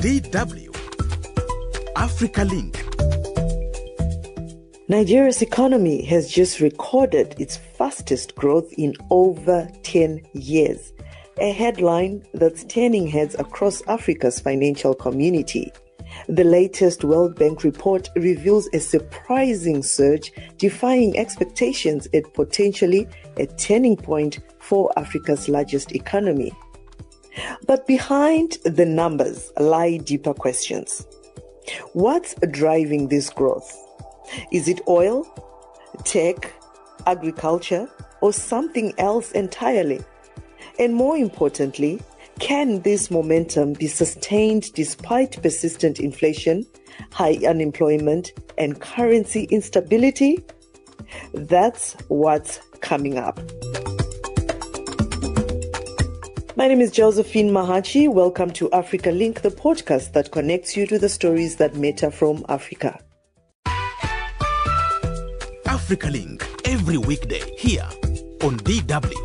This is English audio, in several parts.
DW Africa Link. Nigeria's economy has just recorded its fastest growth in over 10 years, a headline that's turning heads across Africa's financial community. The latest World Bank report reveals a surprising surge, defying expectations at potentially a turning point for Africa's largest economy. But behind the numbers lie deeper questions. What's driving this growth? Is it oil, tech, agriculture, or something else entirely? And more importantly, can this momentum be sustained despite persistent inflation, high unemployment, and currency instability? That's what's coming up. My name is Josephine Mahachi. Welcome to Africa Link, the podcast that connects you to the stories that matter from Africa. Africa Link, every weekday here on DW.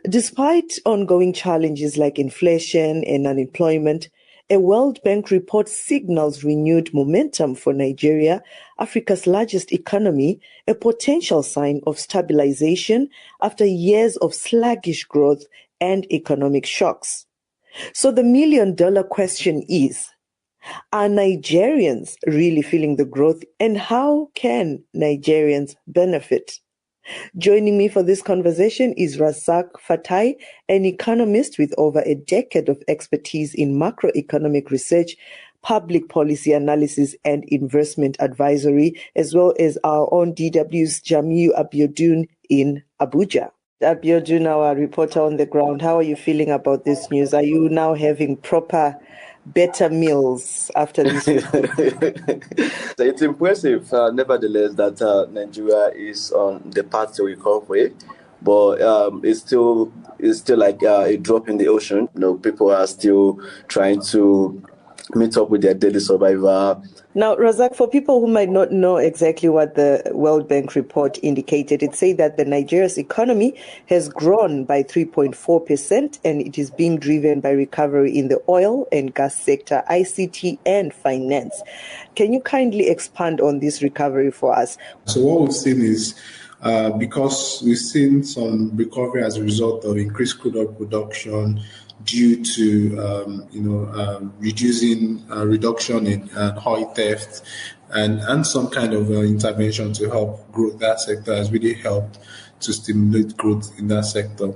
Despite ongoing challenges like inflation and unemployment, a World Bank report signals renewed momentum for Nigeria, Africa's largest economy, a potential sign of stabilization after years of sluggish growth and economic shocks. So the million-dollar question is, are Nigerians really feeling the growth, and how can Nigerians benefit? Joining me for this conversation is Razak Fatai, an economist with over a decade of expertise in macroeconomic research, public policy analysis, and investment advisory, as well as our own DW's Jamiu Abiodun in Abuja. Abiodun, our reporter on the ground, how are you feeling about this news? Are you now having better meals after this? It's impressive, nevertheless, that Nigeria is on the path to recovery, but it's still like a drop in the ocean. People are still trying to meet up with their daily survival. Now, Razak, for people who might not know exactly what the World Bank report indicated, it said that the Nigeria's economy has grown by 3.4%, and it is being driven by recovery in the oil and gas sector, ICT, and finance. Can you kindly expand on this recovery for us? So what we've seen is, because we've seen some recovery as a result of increased crude oil production, due to reduction in oil theft and some kind of intervention to help grow that sector has really helped to stimulate growth in that sector.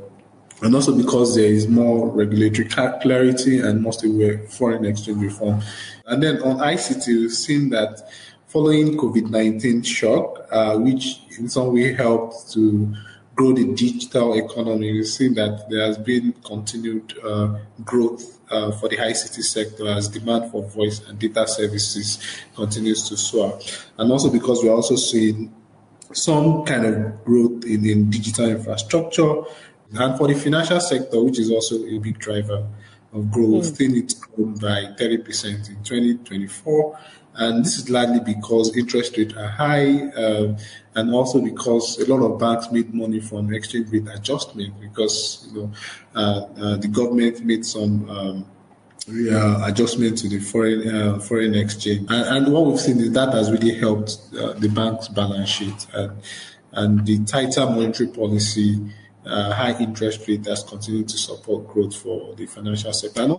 And also because there is more regulatory clarity and mostly foreign exchange reform. And then on ICT, we've seen that following COVID-19 shock, which in some way helped to grow the digital economy, we've seen that there has been continued growth for the ICT sector as demand for voice and data services continues to soar. And also because we're also seeing some kind of growth in digital infrastructure. And for the financial sector, which is also a big driver of growth, it's grown by 30% in 2024. And this is largely because interest rates are high, and also because a lot of banks made money from exchange rate adjustment because the government made some adjustment to the foreign exchange. And what we've seen is that has really helped the bank's balance sheet, and the tighter monetary policy. High interest rate has continued to support growth for the financial sector.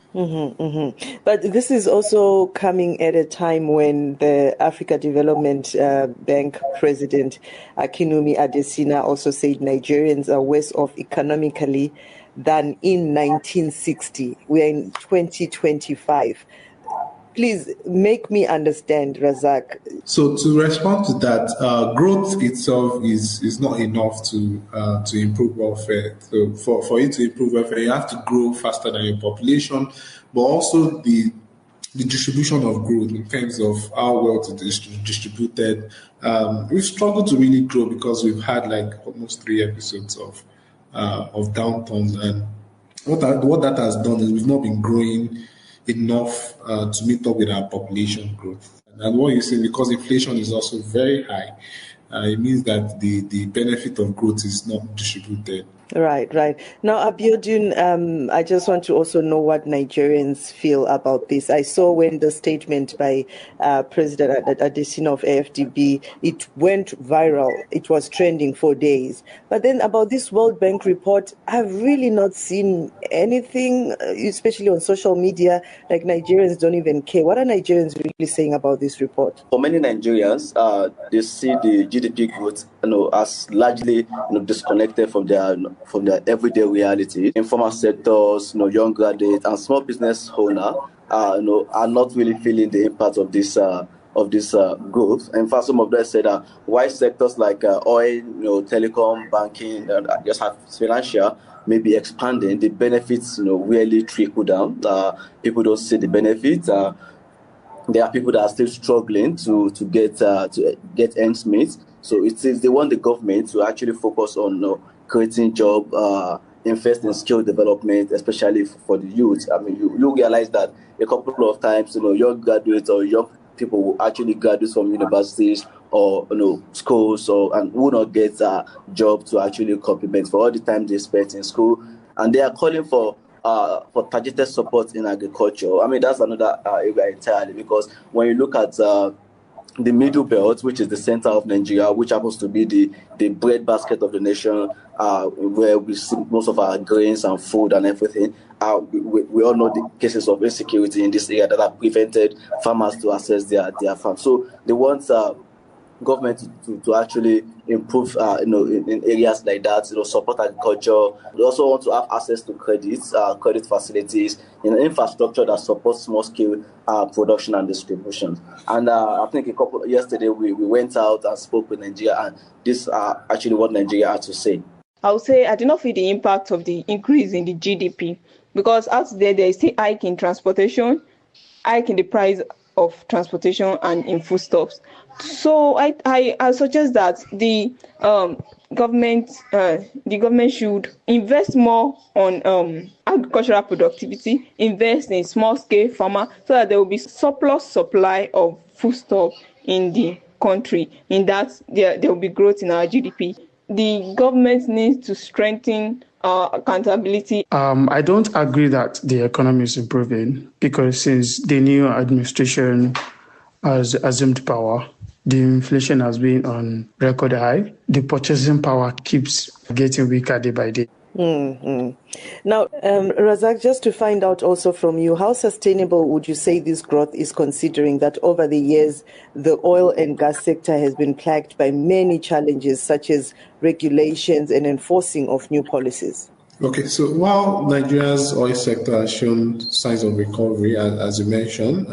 But this is also coming at a time when the Africa Development Bank President Akinwumi Adesina also said Nigerians are worse off economically than in 1960. We're in 2025. Please make me understand, Razak. So to respond to that, growth itself is not enough to improve welfare. So for you to improve welfare, you have to grow faster than your population, but also the distribution of growth in terms of how wealth is distributed. We've struggled to really grow because we've had like almost 3 episodes of downturns, and what that has done is we've not been growing enough to meet up with our population growth. And what you see, because inflation is also very high, it means that the benefit of growth is not distributed. Right. Now, Abiodun, I just want to also know what Nigerians feel about this. I saw when the statement by President Adesina of AFDB, it went viral. It was trending for days. But then about this World Bank report, I've really not seen anything, especially on social media. Like, Nigerians don't even care. What are Nigerians really saying about this report? For many Nigerians, they see the GDP growth, as largely, disconnected from their everyday reality. Informal sectors, young graduates and small business owners, are not really feeling the impact of this growth. In fact, some of them said that while sectors like oil, telecom, banking, just have financial may be expanding, the benefits, really trickle down. People don't see the benefits. There are people that are still struggling to get ends meet. So it is they want the government to actually focus on creating job, invest in skill development, especially for the youth. I mean, you realize that a couple of times, young graduates or young people will actually graduate from universities or schools, and will not get a job to actually complement for all the time they spent in school, and they are calling for targeted support in agriculture. I mean, that's another area entirely, because when you look at the middle belt, which is the center of Nigeria, which happens to be the bread basket of the nation, where we see most of our grains and food and everything, we all know the cases of insecurity in this area that have prevented farmers to access their farms. So they want government to actually improve, in areas like that, support agriculture. They also want to have access to credit facilities, infrastructure that supports small-scale production and distribution. And I think yesterday we went out and spoke with Nigeria, and this is actually what Nigeria had to say. I would say I did not feel the impact of the increase in the GDP, because out there is a hike in transportation, hike in the price of transportation and in foodstuffs. So I suggest that the government should invest more on agricultural productivity, invest in small scale farmer, so that there will be surplus supply of foodstuff in the country. In that there will be growth in our GDP. The government needs to strengthen accountability. I don't agree that the economy is improving, because since the new administration has assumed power, the inflation has been on record high. The purchasing power keeps getting weaker day by day. Now, Razak, just to find out also from you, how sustainable would you say this growth is, considering that over the years, the oil and gas sector has been plagued by many challenges, such as regulations and enforcing of new policies? Okay, so while Nigeria's oil sector has shown signs of recovery, as you mentioned,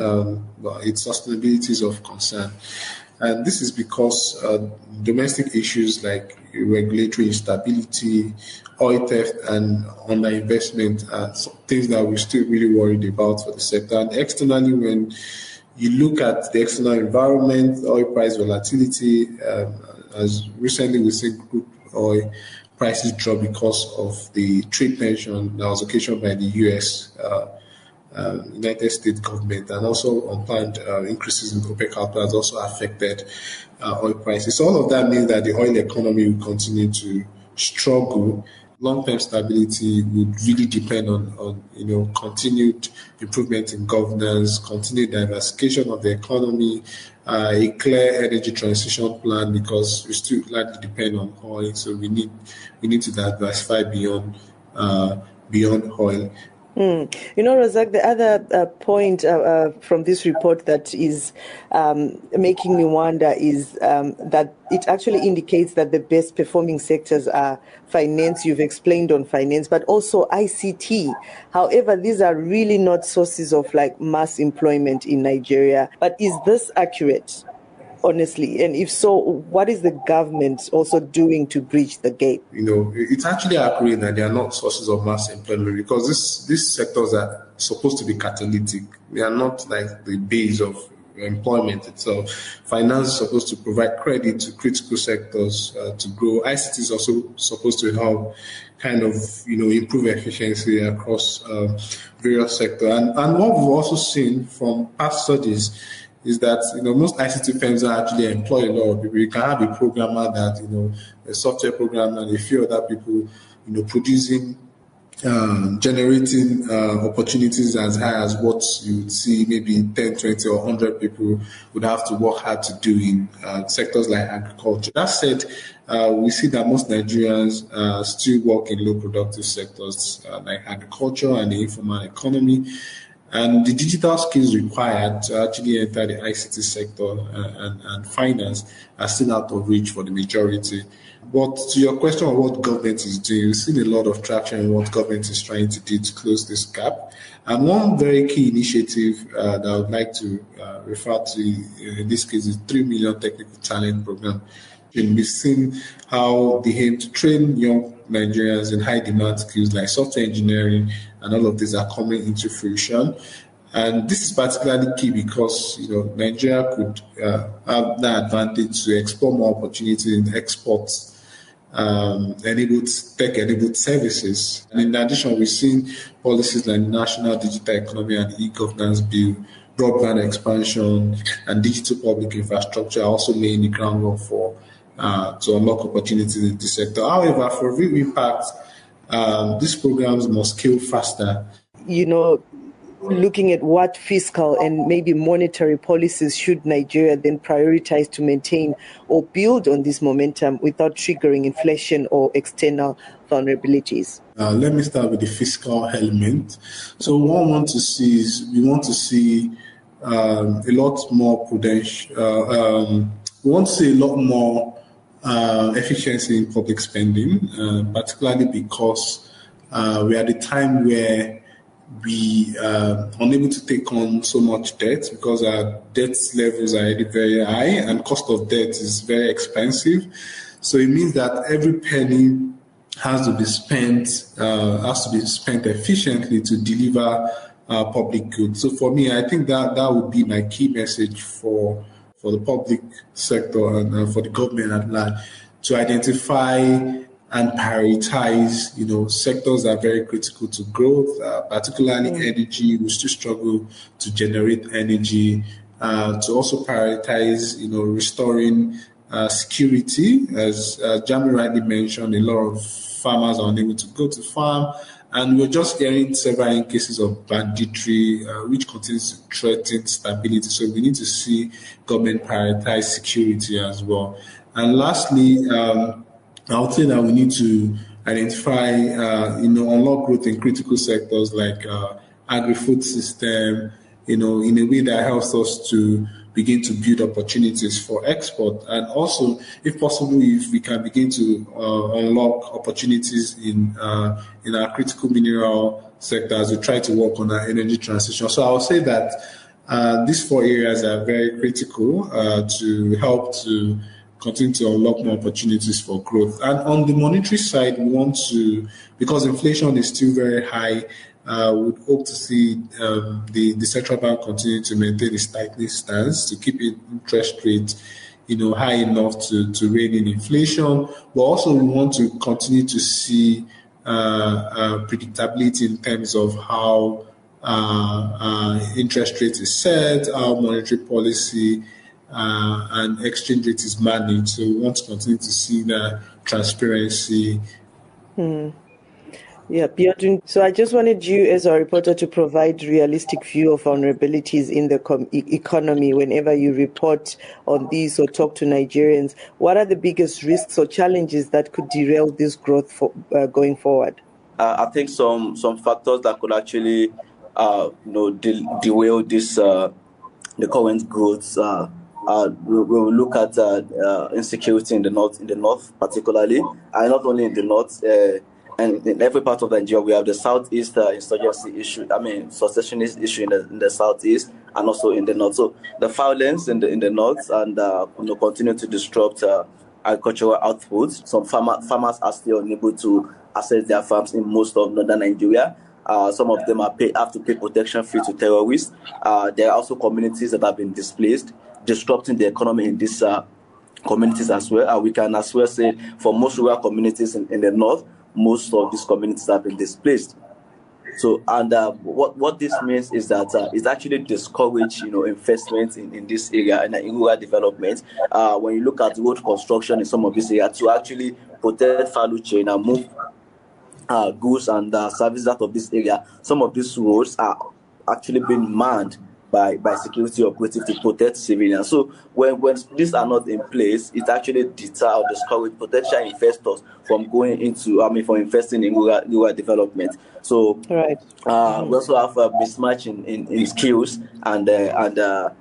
its sustainability is of concern. And this is because domestic issues like regulatory instability, oil theft, and underinvestment are things that we're still really worried about for the sector. And externally, when you look at the external environment, oil price volatility, as recently we see crude oil prices drop because of the trade tension that was occasioned by the U.S. United States government, and also unplanned increases in OPEC output has also affected oil prices. So all of that means that the oil economy will continue to struggle. Long-term stability would really depend on continued improvement in governance, continued diversification of the economy, a clear energy transition plan, because we still largely depend on oil. So we need to diversify beyond oil. Razak, the other point from this report that is making me wonder is that it actually indicates that the best performing sectors are finance. You've explained on finance, but also ICT. However, these are really not sources of mass employment in Nigeria. But is this accurate, honestly? And if so, what is the government also doing to bridge the gap? It's actually accurate that they are not sources of mass employment, because these sectors are supposed to be catalytic. They are not like the base of employment itself. Finance is supposed to provide credit to critical sectors to grow. ICT is also supposed to help improve efficiency across various sectors. And what we've also seen from past studies is that most ICT firms don't actually employ a lot of people. You can have a programmer that a software programmer and a few other people producing generating opportunities as high as what you would see maybe 10, 20 or 100 people would have to work hard to do in sectors like agriculture. That said, we see that most Nigerians still work in low productive sectors like agriculture and the informal economy. And the digital skills required to actually enter the ICT sector and finance are still out of reach for the majority. But to your question on what government is doing, we've seen a lot of traction in what government is trying to do to close this gap. And one very key initiative that I would like to refer to in this case is 3 million technical talent program. And we've seen how they aim to train young Nigerians in high demand skills like software engineering, and all of these are coming into fruition. And this is particularly key because Nigeria could have the advantage to explore more opportunities in exports, tech-enabled services. And in addition, we've seen policies like National Digital Economy and E-Governance Bill, broadband expansion, and digital public infrastructure also laying the groundwork for to unlock opportunities in this sector. However, for real impact, these programs must scale faster. Looking at what fiscal and maybe monetary policies should Nigeria then prioritize to maintain or build on this momentum without triggering inflation or external vulnerabilities? Let me start with the fiscal element. So what we want to see is a lot more prudential. We want to see a lot more efficiency in public spending, particularly because we are at a time where we are unable to take on so much debt because our debt levels are already very high and cost of debt is very expensive. So it means that every penny has to be spent efficiently to deliver public goods. So for me, I think that would be my key message for the public sector and for the government at large, to identify and prioritize, sectors that are very critical to growth, particularly energy. We still struggle to generate energy. To also prioritize, restoring security. As Jami rightly mentioned, a lot of farmers are unable to go to farm. And we're just hearing several cases of banditry, which continues to threaten stability. So we need to see government prioritize security as well. And lastly, I would say that we need to identify, unlock growth in critical sectors like agri-food system, in a way that helps us to begin to build opportunities for export. And also, if possible, if we can begin to unlock opportunities in our critical mineral sector as we try to work on our energy transition. So I would say that these 4 areas are very critical to help to continue to unlock more opportunities for growth. And on the monetary side, we want to, because inflation is still very high, we would hope to see the central bank continue to maintain its tightening stance to keep interest rates, high enough to rein in inflation. But also we want to continue to see predictability in terms of how interest rate is set, how monetary policy and exchange rate is managed. So we want to continue to see that transparency. Yeah, Biodun. So I just wanted you as a reporter to provide realistic view of vulnerabilities in the economy whenever you report on these or talk to Nigerians. What are the biggest risks or challenges that could derail this growth going forward? I think some factors that could actually derail this the current growth. We will look at insecurity in the north particularly, and not only in the north. And in every part of Nigeria, we have the southeast insurgency issue. Secessionist issue in the southeast and also in the north. So the violence in the north and continue to disrupt agricultural outputs. Some farmers are still unable to access their farms in most of northern Nigeria. Some of them have to pay protection fee to terrorists. There are also communities that have been displaced, disrupting the economy in these communities as well. We can as well say for most rural communities in the north, most of these communities have been displaced. So, and what this means is that it's actually discourage, investment in this area and in rural development. When you look at road construction in some of this area to actually protect value chain and move goods and services out of this area, some of these roads are actually being manned by security operatives to protect civilians. So when these are not in place, it actually deter or discourage potential investors from from investing in rural development. So Right. we also have a mismatch in skills and the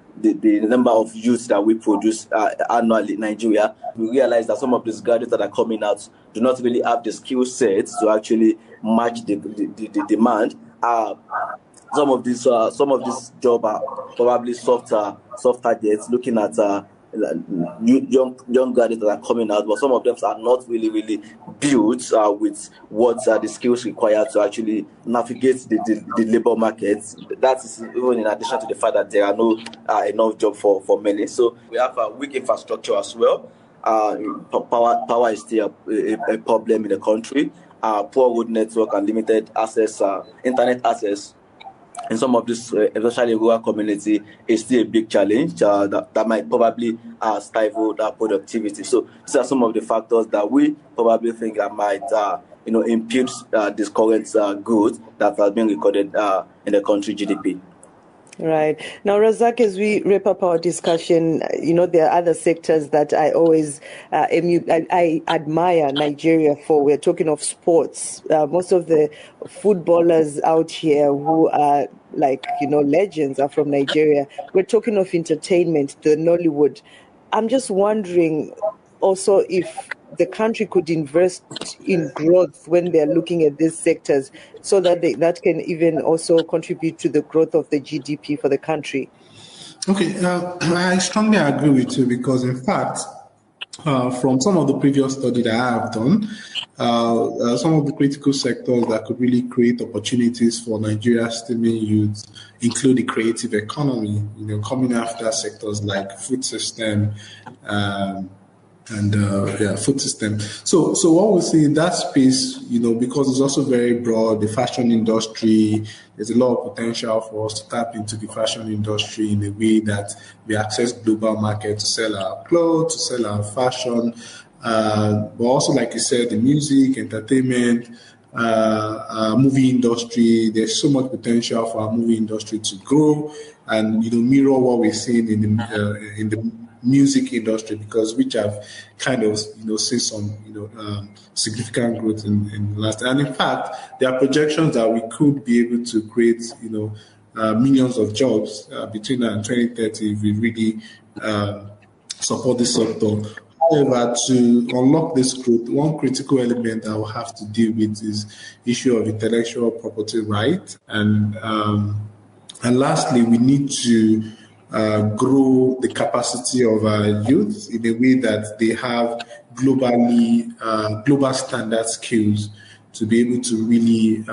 number of youths that we produce annually in Nigeria. We realize that some of these graduates that are coming out do not really have the skill sets to actually match the demand. Some of these jobs are probably soft targets, looking at young graduates that are coming out, but some of them are not really built with what the skills required to actually navigate the labor market. That is even in addition to the fact that there are no enough jobs for many. So we have a weak infrastructure as well. Power is still a problem in the country. Poor road network and limited access, internet access in some of this, especially rural community, is still a big challenge that might probably stifle that productivity. So these are some of the factors that we probably think that might, impede this current growth that has been recorded in the country GDP. Right. Now, Razak, as we wrap up our discussion, there are other sectors that I always I admire Nigeria for. We're talking of sports. Most of the footballers out here who are legends are from Nigeria. We're talking of entertainment, the Nollywood. I'm just wondering also if the country could invest in growth when they're looking at these sectors so that that can even also contribute to the growth of the GDP for the country. Okay, I strongly agree with you because, in fact, from some of the previous study that I have done, some of the critical sectors that could really create opportunities for Nigeria's STEMing youth include the creative economy, coming after sectors like food system, food system. So what we see in that space, because it's also very broad, the fashion industry, there's a lot of potential for us to tap into the fashion industry in a way that we access global market to sell our clothes, to sell our fashion, but also, like you said, the music, entertainment, movie industry. There's so much potential for our movie industry to grow and mirror what we're seeing in the music industry, because which have kind of seen some significant growth in the last. And in fact, there are projections that we could be able to create millions of jobs between now and 2030 if we really support this sector. However, to unlock this growth, one critical element that we'll have to deal with is issue of intellectual property right, and lastly, we need to grow the capacity of our youth in a way that they have global standard skills to be able to really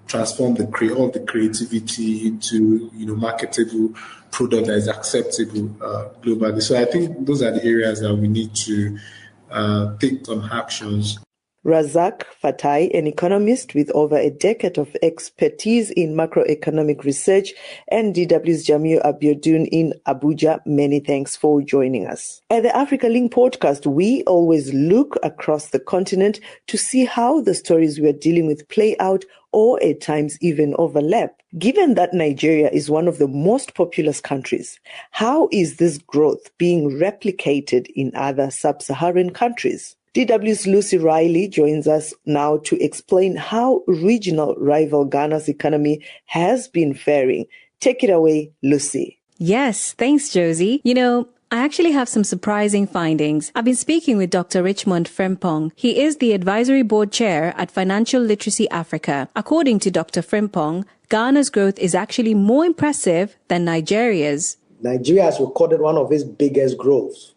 transform all the creativity into marketable product that is acceptable globally. So I think those are the areas that we need to take some actions. Razak Fatai, an economist with over a decade of expertise in macroeconomic research, and DW's Jamil Abiodun in Abuja. Many thanks for joining us. At the Africa Link podcast, we always look across the continent to see how the stories we are dealing with play out or at times even overlap. Given that Nigeria is one of the most populous countries, how is this growth being replicated in other sub-Saharan countries? DW's Lucy Riley joins us now to explain how regional rival Ghana's economy has been faring. Take it away, Lucy. Yes, thanks, Josie. I actually have some surprising findings. I've been speaking with Dr. Richmond Frimpong. He is the Advisory Board Chair at Financial Literacy Africa. According to Dr. Frimpong, Ghana's growth is actually more impressive than Nigeria's. Nigeria has recorded one of its biggest growths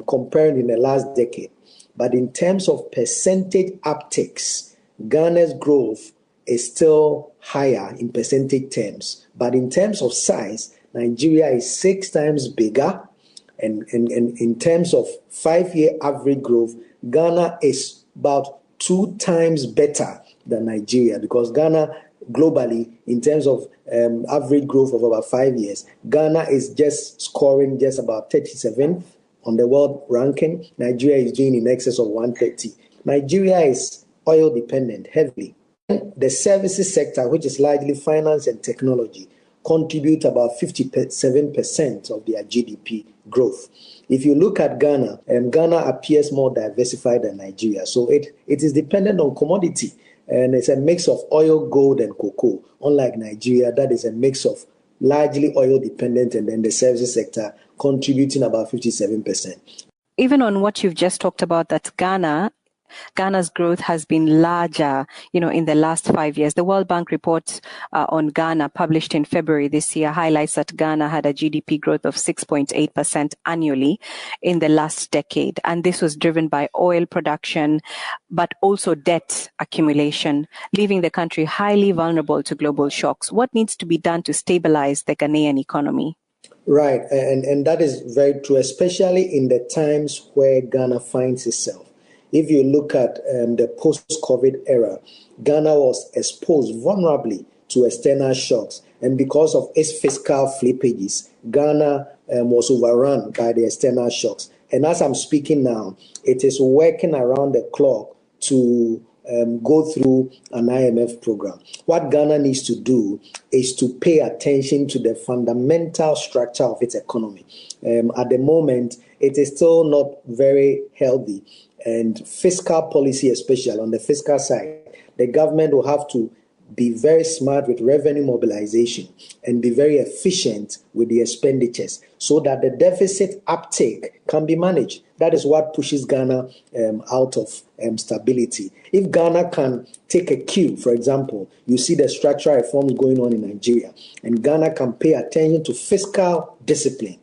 compared in the last decade. But in terms of percentage upticks, Ghana's growth is still higher in percentage terms. But in terms of size, Nigeria is 6 times bigger. And in terms of 5-year average growth, Ghana is about 2 times better than Nigeria, because Ghana globally in terms of average growth of about 5 years. Ghana is just scoring just about 37th on the world ranking. Nigeria is doing in excess of 130. Nigeria is oil dependent heavily. The services sector, which is largely finance and technology, contribute about 57% of their GDP growth. If you look at Ghana, Ghana appears more diversified than Nigeria. So it is dependent on commodity, and it's a mix of oil, gold, and cocoa. Unlike Nigeria, that is a mix of largely oil dependent, and then the services sector contributing about 57%. Even on what you've just talked about, that Ghana's growth has been larger, in the last 5 years. The World Bank report on Ghana, published in February this year, highlights that Ghana had a GDP growth of 6.8% annually in the last decade. And this was driven by oil production, but also debt accumulation, leaving the country highly vulnerable to global shocks. What needs to be done to stabilize the Ghanaian economy? Right, and that is very true, especially in the times where Ghana finds itself. If you look at the post-COVID era, Ghana was exposed vulnerably to external shocks. And because of its fiscal flippages, Ghana was overrun by the external shocks. And as I'm speaking now, it is working around the clock to go through an IMF program. What Ghana needs to do is to pay attention to the fundamental structure of its economy. At the moment, it is still not very healthy. And fiscal policy, especially on the fiscal side, the government will have to be very smart with revenue mobilization and be very efficient with the expenditures so that the deficit uptake can be managed. That is what pushes Ghana out of stability. If Ghana can take a cue, for example, you see the structural reforms going on in Nigeria, and Ghana can pay attention to fiscal discipline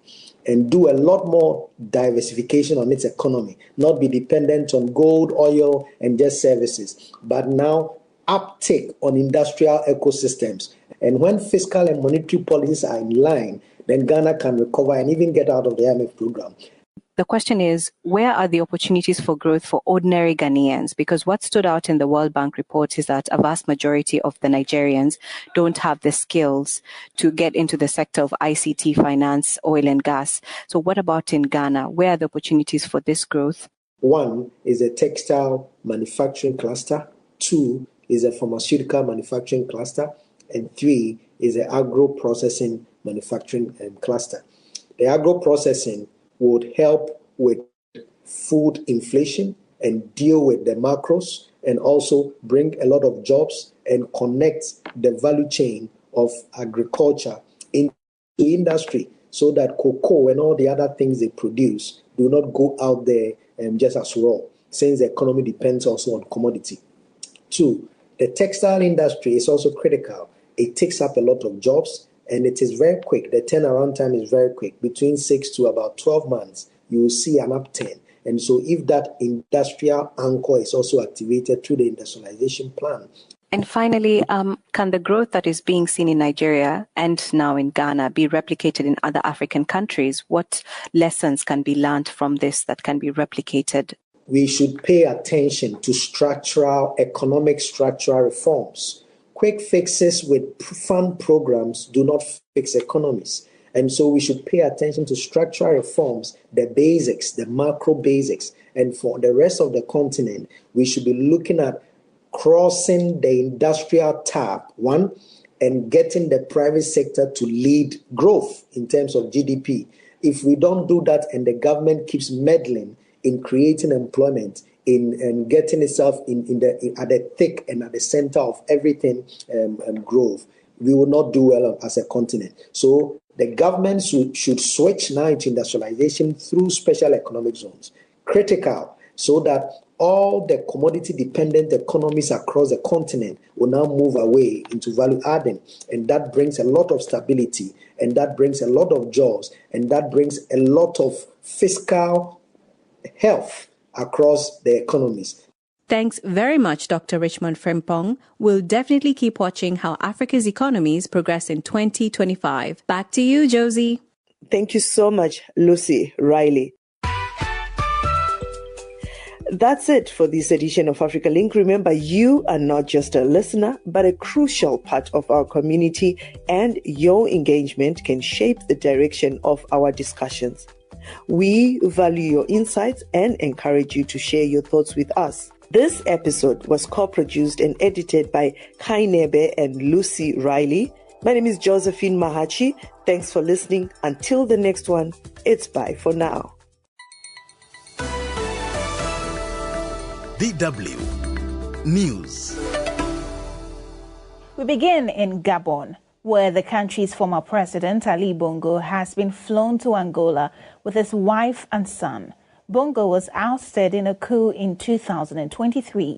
and do a lot more diversification on its economy, not be dependent on gold, oil, and just services, but now uptake on industrial ecosystems. And when fiscal and monetary policies are in line, then Ghana can recover and even get out of the IMF program. The question is, where are the opportunities for growth for ordinary Ghanaians? Because what stood out in the World Bank report is that a vast majority of the Nigerians don't have the skills to get into the sector of ICT, finance, oil and gas. So what about in Ghana? Where are the opportunities for this growth? One is a textile manufacturing cluster. Two is a pharmaceutical manufacturing cluster. And three is an agro-processing manufacturing cluster. The agro-processing would help with food inflation and deal with the macros, and also bring a lot of jobs and connect the value chain of agriculture into industry so that cocoa and all the other things they produce do not go out there just as raw, since the economy depends also on commodity. Two, the textile industry is also critical. It takes up a lot of jobs, and it is very quick. The turnaround time is very quick. Between 6 to about 12 months, you will see an upturn. And so if that industrial anchor is also activated through the industrialization plan. And finally, can the growth that is being seen in Nigeria and now in Ghana be replicated in other African countries? What lessons can be learned from this that can be replicated? We should pay attention to economic structural reforms. Quick fixes with fund programs do not fix economies. And so we should pay attention to structural reforms, the basics, the macro basics. And for the rest of the continent, we should be looking at crossing the industrial tap, one, and getting the private sector to lead growth in terms of GDP. If we don't do that and the government keeps meddling in creating employment, in getting itself at the thick and at the center of everything growth, we will not do well as a continent. So the government should switch now into industrialization through special economic zones, critical, so that all the commodity-dependent economies across the continent will now move away into value adding. And that brings a lot of stability, and that brings a lot of jobs, and that brings a lot of fiscal health across the economies. Thanks very much, Dr. Richmond Frimpong. We'll definitely keep watching how Africa's economies progress in 2025. Back to you, Josie. Thank you so much, Lucy Riley. That's it for this edition of Africa Link. Remember, you are not just a listener, but a crucial part of our community, and your engagement can shape the direction of our discussions. We value your insights and encourage you to share your thoughts with us. This episode was co-produced and edited by Kai Nebe and Lucy Riley. My name is Josephine Mahachi. Thanks for listening. Until the next one, it's bye for now. DW News. We begin in Gabon, where the country's former president, Ali Bongo, has been flown to Angola with his wife and son. Bongo was ousted in a coup in 2023.